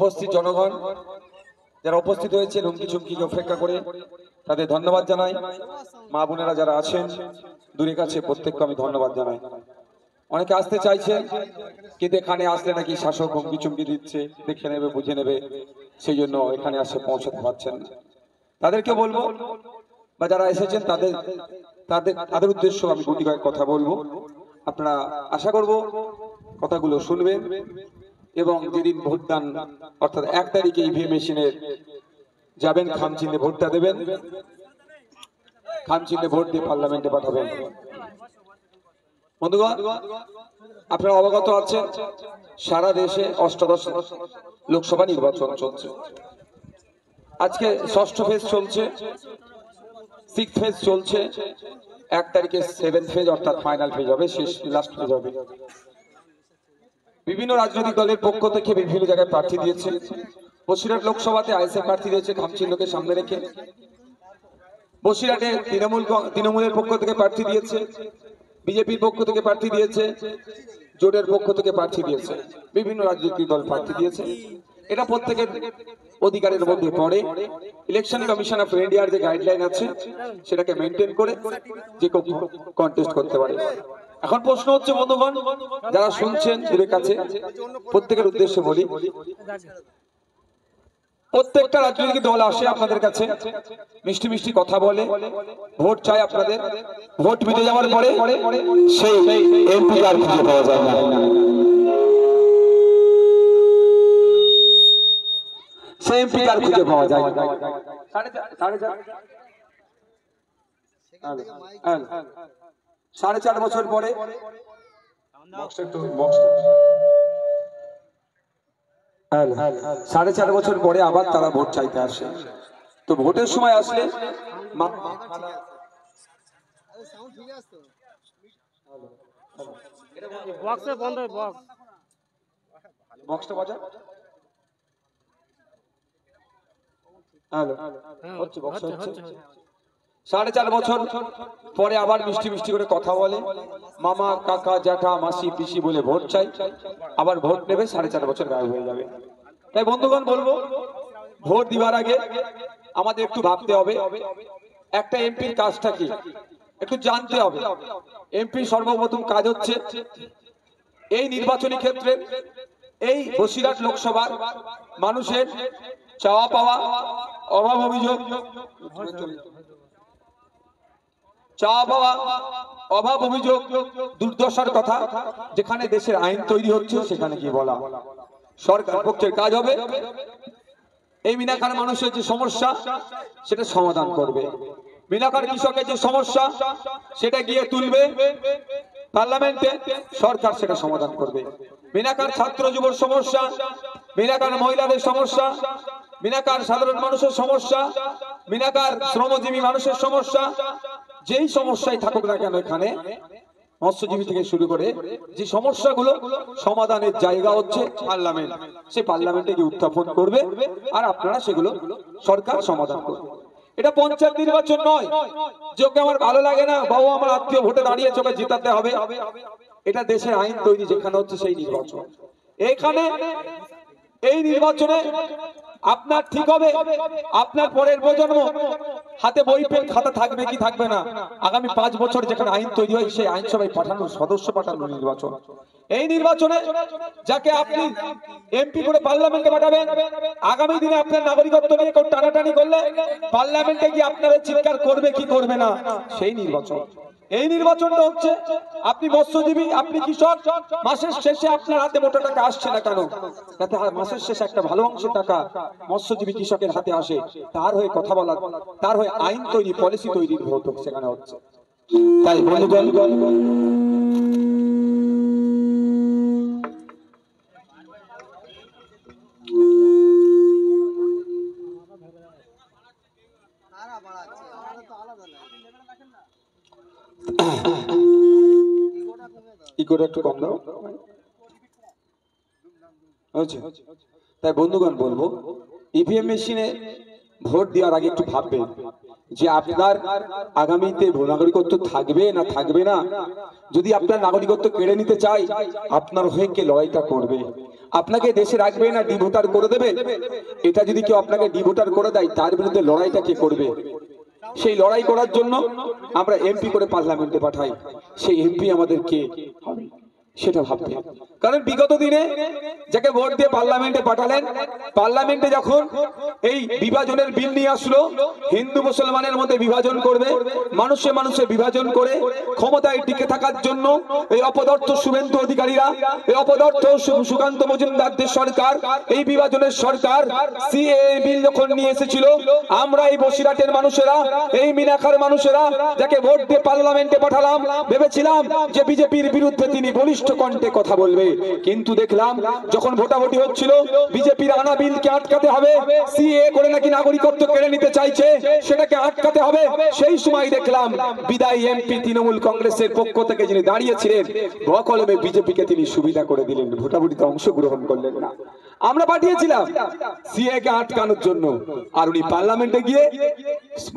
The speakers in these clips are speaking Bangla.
উপস্থিত জনগণ যারা উপস্থিত হয়েছে হুমকি চুমকি অপেক্ষা করে তাদের ধন্যবাদ জানাই। মা বোনেরা যারা আছেন দূরে কাছে প্রত্যেককে আমি ধন্যবাদ জানাই। অনেকে আসতে চাইছে কিন্তু এখানে আসলে নাকি শাসক হুমকি চুমকি দিচ্ছে, দেখে নেবে বুঝে নেবে, সেই জন্য এখানে আসে পৌঁছাতে পারছেন না। তাদেরকে বলবো বা যারা এসেছেন তাদের তাদের তাদের উদ্দেশ্য আমি গুটি কয়েক কথা বলবো। আপনারা আশা করব কথাগুলো শুনবেন এবং যেদিন ভোটদান অর্থাৎ 1 তারিখে ইভিএম মেশিনে যাবেন, খামচিহ্নে ভোটটা দেবেন, খামচিহ্নে ভোট দিয়ে পার্লামেন্টে পাঠাবেন। বন্ধুগণ, আপনারা অবগত আছেন সারা দেশে ৮ম লোকসভা নির্বাচন চলছে। আজকে ৬ষ্ঠ ফেজ চলছে, 6th ফেজ চলছে, 1 তারিখে 7th ফেজ অর্থাৎ ফাইনাল ফেজ হবে, শেষ লাস্ট ফেজ হবে। বিভিন্ন রাজনৈতিক দলের পক্ষ থেকে বিভিন্ন জায়গায় প্রার্থী দিয়েছে। বসিরহাট লোকসভাতে আইএসএফ প্রার্থী দিয়েছে খামচিহ্নকে সামনে রেখে। বসিরহাটে তৃণমূলের পক্ষ থেকে প্রার্থী দিয়েছে, বিজেপির পক্ষ থেকে প্রার্থী দিয়েছে, জোটের পক্ষ থেকে প্রার্থী দিয়েছে, বিভিন্ন রাজনৈতিক দল প্রার্থী দিয়েছে। এটা প্রত্যেকের অধিকারের মধ্যে পড়ে। ইলেকশন কমিশন অফ ইন্ডিয়ার যে গাইডলাইন আছে সেটাকে মেনটেন করে যে কেউ কন্টেস্ট করতে পারে। এখন প্রশ্ন হচ্ছে বন্ধুগণ, যারা শুনছেন দূরের কাছে, প্রত্যেকের উদ্দেশ্যে বলি, প্রত্যেকটা রাজনৈতিক দল আসে আপনাদের কাছে, মিষ্টি মিষ্টি কথা বলে, ভোট চাই আপনাদের। ভোট মিটে যাওয়ার পরে সেই এমপি আর খুঁজে পাওয়া যায় না, সেই এমপি আর খুঁজে পাওয়া যায় না। 4.5 বছর পরে 4.5 বছর পরে আবার তারা ভোট চাইতে আসে। তো ভোটের সময় আসলে বক্সটা বাজা, হ্যালো হচ্ছে, বক্স হচ্ছে। 4.5 বছর পরে আবার মিষ্টি মিষ্টি করে কথা বলে, মামা কাকা জ্যাঠা মাসি পিসি বলে ভোট চাই, আবার ভোট নেবে, 4.5 বছর গায়েব হয়ে যাবে। তাই বন্ধুগণ বলবো, ভোট দিবার আগে আমাদের একটু ভাবতে হবে, একটা এমপির কাজটা কি একটু জানতে হবে। এমপির সর্বপ্রথম কাজ হচ্ছে এই নির্বাচনী ক্ষেত্রে এই বসিরহাট লোকসভার মানুষের চাওয়া পাওয়া, অভাব অভিযোগ, চাওয়া পাওয়া, অভাব অভিযোগ, দুর্দশার কথা যেখানে দেশের আইন তৈরি হচ্ছে সেখানে গিয়ে বলা সরকার পক্ষের কাজ হবে। এই মিনাখার মানুষের যে সমস্যা সেটা সমাধান করবে, মিনাখার কৃষকের যে সমস্যা সেটা গিয়ে তুলবে পার্লামেন্টে, সরকার সেটা সমাধান করবে। মিনাখার ছাত্র যুবর সমস্যা, মিনাখার মহিলাদের সমস্যা, মিনাখার সাধারণ মানুষের সমস্যা, মিনাখার শ্রমজীবী মানুষের সমস্যা, যেই সমস্যাই থাকুক না কেন এখানে মৎস্যজীবী থেকে শুরু করে যে সমস্যাগুলো সমাধানের জায়গা হচ্ছে পার্লামেন্ট, সেই পার্লামেন্টে গিয়ে উত্থাপন করবে আর আপনারা সেগুলো সরকার সমাধান করবে। এটা পঞ্চায়েত নির্বাচন নয় যে ওকে আমার ভালো লাগে না, বাবু আমার আত্মীয় ভোটে দাঁড়িয়েছে ওকে জেতাতে হবে। এটা দেশের আইন তৈরি যেখানে হচ্ছে সেই নির্বাচন। এখানে এই নির্বাচনে আপনার ঠিক হবে, আপনার পরের প্রজন্ম হাতে বই পেন খাতা থাকবে কি থাকবে না, আগামী 5 বছর যেখানে আইন তৈরি হয় সেই আইনসভায় পাঠানো সদস্য পাঠানো নির্বাচন। এই নির্বাচনে যাকে আপনি এমপি করে পার্লামেন্টে পাঠাবেন, আগামী দিনে আপনার নাগরিকত্ব নিয়ে কেউ টানাটানি করলে পার্লামেন্টে গিয়ে আপনারা চিৎকার করবে কি করবে না, সেই নির্বাচন। এই নির্বাচনটা হচ্ছে আপনি মৎস্যজীবী, আপনি কৃষক, মাসের শেষে আপনার হাতে মোটা টাকা আসছে না কেন, যাতে মাসের শেষে একটা ভালো অংশ টাকা মৎস্যজীবী কৃষকের হাতে আসে, তার হয়ে কথা বলা, তার হয়ে আইন তৈরি, পলিসি তৈরির ভোট সেখানে হচ্ছে। তাই বন্ধুগণ, একটু কম দাও। তাই বন্ধুগণ বলবো, ইভিএম মেশিনে ভোট দেওয়ার আগে একটু ভাববেন যে আপনার আগামীতে নাগরিকত্ব থাকবে না থাকবে না। যদি আপনার নাগরিকত্ব কেড়ে নিতে চাই, আপনার হয়ে কে লড়াইটা করবে? আপনাকে দেশে রাখবে না ডিভোটার করে দেবে। এটা যদি কেউ আপনাকে ডিভোটার করে দেয়, তার বিরুদ্ধে লড়াইটা কে করবে? সেই লড়াই করার জন্য আমরা এমপি করে পার্লামেন্টে পাঠাই। সেই এমপি আমাদের কে হবে সেটা ভাবতে। কারণ বিগত দিনে যাকে ভোট দিয়ে পার্লামেন্টে পাঠালেন, পার্লামেন্টে যখন এই বিভাজনের বিল নিয়ে আসলো, হিন্দু মুসলমানের মধ্যে বিভাজন করবে, মানুষে মানুষে বিভাজন করে ক্ষমতায় টিকে থাকার জন্য এই অপদার্থ শুভেন্দু অধিকারীরা, এই অপদার্থ সুকান্ত মজুমদারদের সরকার, এই বিভাজনের সরকার সিএএ বিল যখন নিয়ে এসেছিল, আমরা এই বসিরহাটের মানুষেরা, এই মিনাখার মানুষেরা যাকে ভোট দিয়ে পার্লামেন্টে পাঠালাম, ভেবেছিলাম যে বিজেপির বিরুদ্ধে তিনি বলিষ্ঠ কণ্ঠে কথা বলবে। কিন্তু দেখলাম যখন ভোটাভুটি হচ্ছিল, বিজেপির আনা বিলকে আটকাতে হবে, সিএএ করে নাকি নাগরিকত্ব কেড়ে নিতে চাইছে, সেটাকে আটকাতে হবে। সেই সময় দেখলাম বিদায়ী এমপি তৃণমূল কংগ্রেসের পক্ষ থেকে যিনি দাঁড়িয়েছিলেন, বকলমে বিজেপিকে তিনি সুবিধা করে দিলেন, ভোটাভুটিতে অংশগ্রহণ করলেন না। আমরা পাঠিয়েছিলাম সিএএ কে আটকানোর জন্য, আর উনি পার্লামেন্টে গিয়ে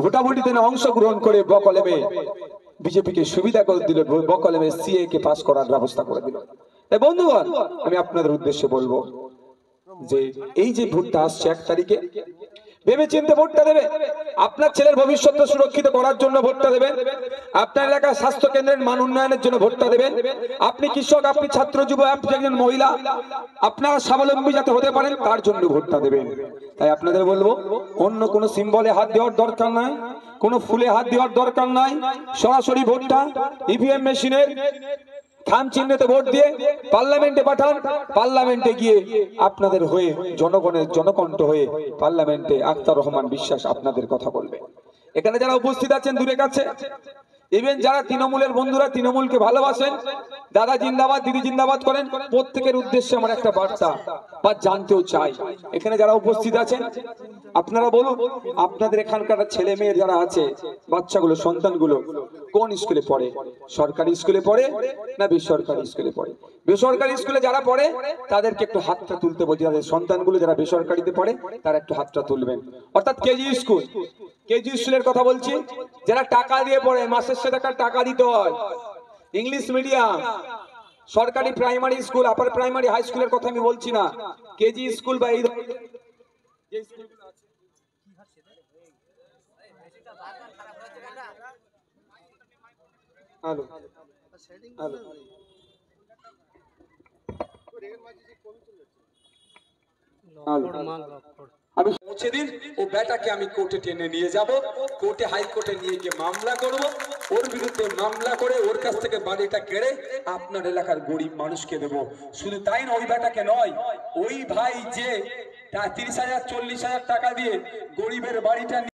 ভোটাভুটিতে অংশগ্রহণ করে বকলমে বিজেপিকে সুবিধা করে দিল, বকলমে সিএএ কে পাস করার ব্যবস্থা করে দিল। তাই বন্ধুগণ, আমি আপনাদের উদ্দেশ্যে বলবো যে এই যে ভোটটা আসছে 1 তারিখে, ভেবে চিন্তে ভোটটা দেবে। আপনার ছেলের ভবিষ্যৎ সুরক্ষিত করার জন্য ভোটটা দেবেন, আপনার এলাকার স্বাস্থ্য কেন্দ্রের মান উন্নয়নের জন্য ভোটটা দেবেন। আপনি কৃষক, আপনি ছাত্র, যুব, আপনি একজন মহিলা, আপনারা স্বাবলম্বী যাতে হতে পারেন তার জন্য ভোটটা দেবেন। তাই আপনাদের বলবো, অন্য কোনো সিম্বলে হাত দেওয়ার দরকার নাই, কোনো ফুলে হাত দেওয়ার দরকার নাই। সরাসরি ভোটটা ইভিএম মেশিনের খাম চিহ্নতে ভোট দিয়ে পার্লামেন্টে পাঠান। পার্লামেন্টে গিয়ে আপনাদের হয়ে, জনগণের জনকণ্ঠ হয়ে পার্লামেন্টে আখতার রহমান বিশ্বাস আপনাদের কথা বলবে। এখানে যারা উপস্থিত আছেন দূরে কাছে, ইভেন যারা তৃণমূলের বন্ধুরা তৃণমূলকে ভালোবাসেন, দাদা জিন্দাবাদ, দিদি জিন্দাবাদ করেন, প্রত্যেকের উদ্দেশ্যে আমার একটা বার্তা বা জানতেও চাই। এখানে যারা উপস্থিত আছেন আপনারা বলুন, আপনাদের এখানকার ছেলে মেয়ে যারা আছে, বাচ্চাগুলো, সন্তানগুলো কোন স্কুলে পড়ে? সরকারি স্কুলে পড়ে না বেসরকারি স্কুলে পড়ে? বেসরকারি স্কুলে যারা পড়ে তাদেরকে একটু হাতটা তুলতে বলছি। তাদের সন্তানগুলো যারা বেসরকারিতে পড়ে তারা একটু হাতটা তুলবেন। অর্থাৎ কেজি স্কুল, কেজি স্কুলের কথা বলছি, যারা টাকা দিয়ে পড়ে, মাসের সাথে টাকা দিতে হয়। ইংলিশ মিডিয়াম, সরকারি primary school, upper primary, high স্কুলের কথা আমি বলছি না, কেজি স্কুল বা এই আমি পৌঁছে দিন, ও বেটাকে আমি কোর্টে টেনে নিয়ে যাব, কোর্টে হাইকোর্টে নিয়ে গিয়ে মামলা করব, ওর বিরুদ্ধে মামলা করে ওর কাছ থেকে বাড়িটা কেড়ে আপনার এলাকার গরিব মানুষকে দেব। শুধু তাই না, ওই বেটাকে নয়, ওই ভাই যে 30,000 40,000 টাকা দিয়ে গরিবের বাড়িটা